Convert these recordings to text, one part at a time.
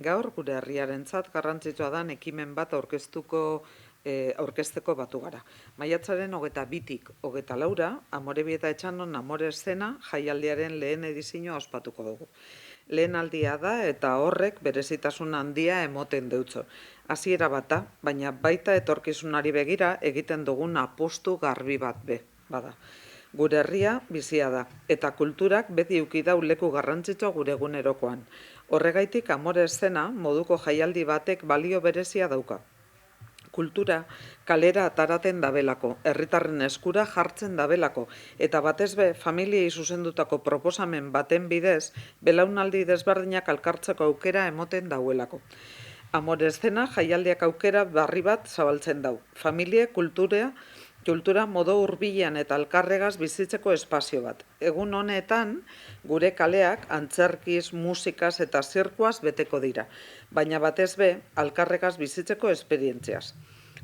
Gaur gure herriarentzat garrantzitsua den ekimen bat aurkezteko batu gara. Maiatzaren 22tik 24ra, Amorebieta Etxanon Amore Eszena jaialdiaren lehen edizioa ospatuko dugu. Lehen aldia da eta horrek berezitasun handia emoten deutso. Hasiera bat da, baina baita etorkizunari begira egiten dugun apustu garbi bat bada. Gure herria bizia da, eta kulturak beti eduki dau leku garrantzitsua gure egunerokoan. Horregaitik Amore Eszena moduko jaialdi batek balio berezia dauka. Kultura kalera ataraten dabelako, herritarren eskura jartzen dabelako, eta batez be familiei zuzendutako proposamen baten bidez, belaunaldi desberdinak elkartzeko aukera emoten dauelako. Amore Eszena jaialdiak aukera berri bat zabaltzen dau. Familie, kultura modu hurbilean eta elkarregaz bizitzeko espazio bat. Egun honetan, gure kaleak antzerkiz, musikaz eta zirkuaz beteko dira, baina batez be, elkarregaz bizitzeko esperientziaz.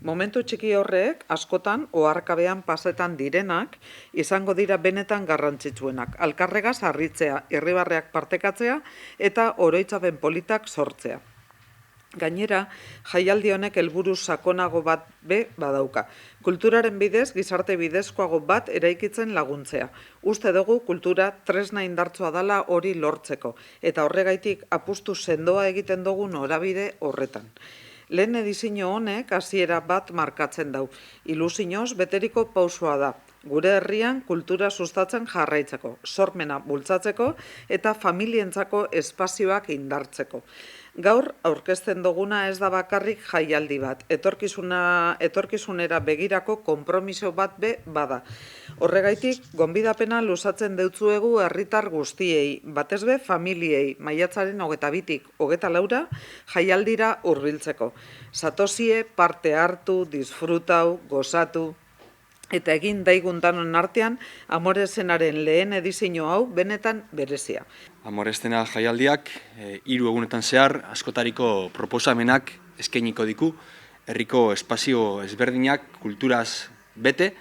Momentu txiki horrek, askotan, oharkabean pasetan direnak, izango dira benetan garrantzitsuenak. Elkarregaz harritzea, irribarreak partekatzea eta oroitzapen politak sortzea. Gainera, jaialdi honek helburu sakonago bat badauka. Kulturaren bidez, gizarte bidezkoago bat eraikitzen laguntzea. Uste dugu kultura tresna indartsua dela hori lortzeko, eta horregaitik apustu sendoa egiten dugu norabide horretan. Lehen edizio honek hasiera bat markatzen dau. Ilusioz beteriko pausua da. Gure herrian kultura sustatzen jarraitzeko, sormena bultzatzeko eta familientzako espazioak indartzeko. Gaur aurkezten duguna ez da bakarrik jaialdi bat, etorkizunera begirako konpromiso bat bada. Horregaitik, gonbidapena luzatzen deutzuegu herritar guztiei, batez be familiei, maiatzaren 22tik 24ra jaialdira hurbiltzeko. Satozie parte hartu, disfrutau, gozatu, eta egin daigun danon artean, Amore Eszenaren lehen edizio hau benetan berezia. Amore Eszena jaialdiak 3 egunetan zehar askotariko proposamenak eskainiko diku, herriko espazio ezberdinak kulturaz bete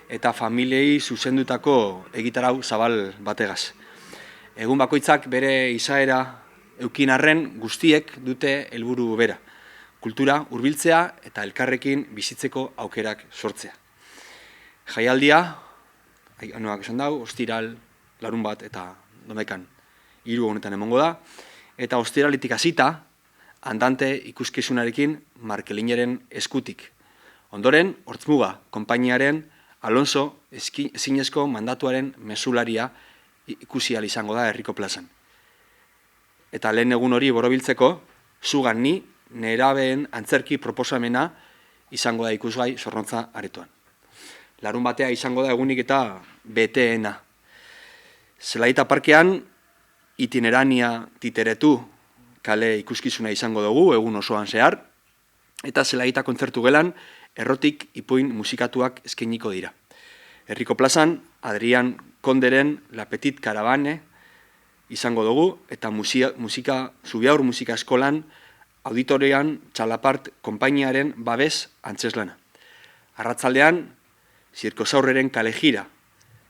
eta familiei zuzendutako egitarau zabal bategaz. Egun bakoitzak bere izaera eukin arren guztiek dute helburu bera, kultura hurbiltzea eta elkarrekin bizitzeko aukerak sortzea. Jaialdia, anuak esan dau, ostiral, larunbat eta domekan 3 egunetan emongo da, eta ostiraletik hasita, andante ikuskizunarekin Markelineren eskutik. Ondoren, Hortzmuga konpainiaren Alonso ezinezko mandatuaren mesularia ikusi ahal izango da herriko plazan. Eta lehen egun hori borobiltzeko, zugan ni nerabeen antzerki proposamena izango da ikusgai Zornotza aretoan. Larun batea izango da egunik eta beteena. Zelaita parkean itinerania titeretu kale ikuskizuna izango dugu egun osoan zehar, eta Zelaita kontzertu gelan errotik ipuin musikatuak eskainiko dira. Herriko plazan Adrian Konderen La Petit Caravane izango dugu, eta Zubiaur musika eskolan auditorean Txalapart konpainiaren babes antzeslana. Arratzaldean Zirkosaurreren kale jira,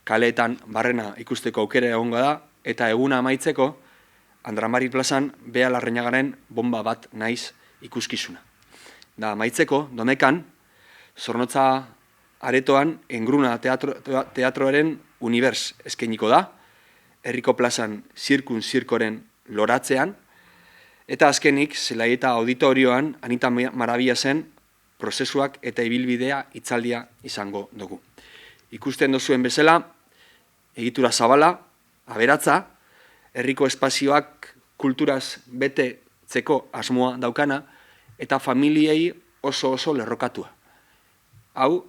kaleetan barrena ikusteko aukera egongo da, eta eguna amaitzeko Andramari plazan Bea Larrañagaren bomba bat naiz ikuskizuna. Da amaitzeko, Domekan, Zornotza aretoan Engruna teatroaren univers eskainiko da, herriko plazan zirkoren loratzean, eta azkenik Zelaita auditorioan Anita Marabiasen prozesuak eta ibilbidea hitzaldia izango dugu. Ikusten duzuen bezala, egitura zabala, aberatza, herriko espazioak kulturaz betetzeko asmoa daukana, eta familiei oso lerrokatua. Hau,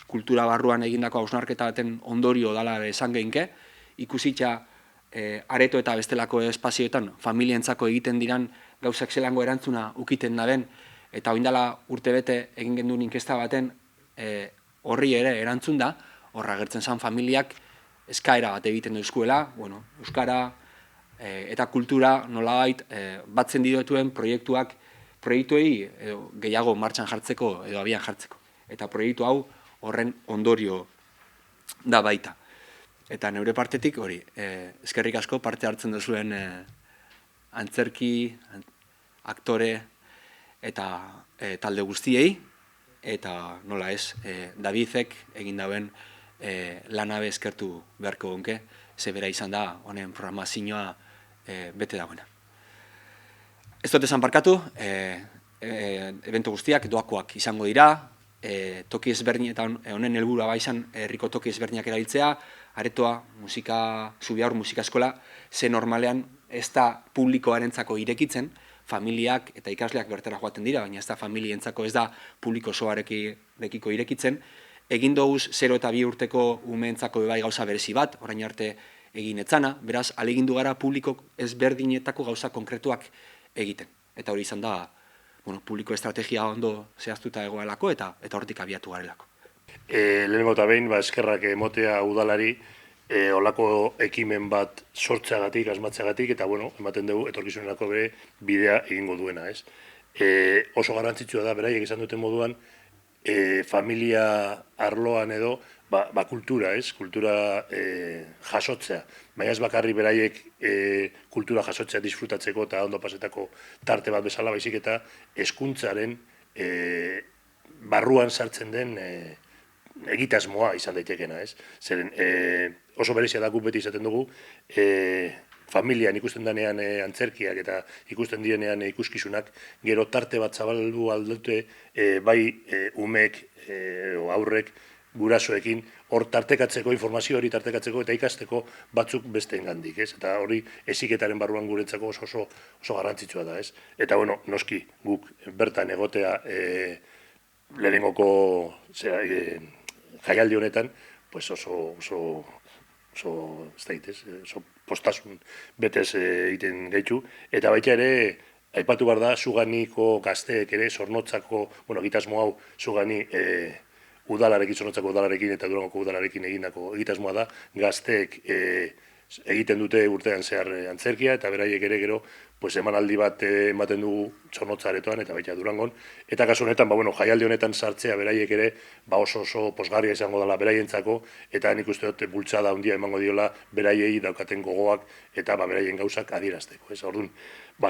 kultura barruan egindako hausnarketa baten ondorio dala esan geinke, ikusitza areto eta bestelako espazioetan familientzako egiten diran gauzak zelango erantzuna ukiten daben, eta oindala urtebete egin genduen inkesta baten horri ere erantzun da, horra gertzen zan familiak eskaera bat egiten duzkuela, euskara eta kultura nolabait batzen dituen proiektuei gehiago martxan jartzeko edo abian jartzeko. Eta proiektu hau horren ondorio da baita. Eta neure partetik hori, eskerrik asko parte hartzen duzuen antzerki aktore eta talde guztiei, eta nola ez, Davidek egin dauen lanabe eskertu beharko gonke, ze bera izan da honen programazioa bete dagoena. Ez dut esan barkatu, evento guztiak doakoak izango dira, toki ezberdinetan, honen helburua bai izan herriko toki ezberdinak erabiltzea, aretoa, musika, Zubiaur musika eskola, ze normalean ez da publikoarentzako irekitzen, familiak eta ikasleak bertara joaten dira, baina ez da familientzako ez da publiko osoarekiko irekitzen. Egin doguz 0 eta 2 urteko umeentzako bai gauza berezi bat, orain arte egin etzana, beraz, alegindu gara publiko ezberdinetako gauza konkretuak egiten. Eta hori izan da, publiko estrategia ondo zehaztuta egoelako eta hortik abiatu garelako. Lehenengo eta behin, eskerrak emotea udalari, olako ekimen bat sortzeagatik, asmatzeagatik, eta ematen dugu etorkizunerako bere bidea egingo duena, ez? Oso garrantzitsua da, beraiek esan duten moduan, familia arloan edo, kultura, ez? Kultura jasotzea. Baina ez bakarri beraiek kultura jasotzea disfrutatzeko eta ondo pasetako tarte bat bezala, baizik eta hezkuntzaren barruan sartzen den egitasmoa izan daitekena, ez? Zeren oso berezia da guk beti izaten dugu, familian ikusten denean antzerkiak eta ikusten dienean ikuskizunak, gero tarte bat zabaldu aldute bai umek o aurrek gurasoekin hor tartekatzeko, informazio hori tartekatzeko eta ikasteko batzuk besteengandik, ez? Eta hori heziketaren barruan guretzako oso garrantzitsua da, ez? Eta noski guk bertan egotea lehenengoko jaialdi honetan, oso postasun betez egiten gaitu, eta baita ere, aipatu behar da, Zuganiko gazteek ere, Zornotzako, egitasmo hau Zugani udalarekin, Zornotzako udalarekin eta Durangoko udalarekin egindako egitasmoa da, gazteek egiten dute urtean zehar antzerkia, eta beraiek ere gero emanaldi bat ematen dugu Zornotzaretoan eta baita Durangon, eta kasu honetan, jaialdi honetan sartzea beraiek ere oso posgarria izango dela beraientzako, eta nik uste dut bultzada handia emango diola beraiei daukaten gogoak eta beraien gauzak adierazteko. Orduan,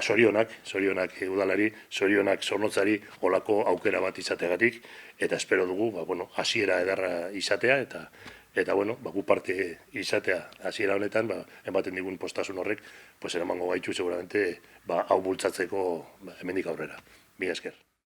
zorionak udalari, zorionak Zornotzari olako aukera bat izateagatik, eta espero dugu, hasiera edarra izatea, eta gu parte izatea hasiera honetan, ematen digun postasun horrek, eramango gaitu seguramente hau bultzatzeko hemendik aurrera. Mila esker.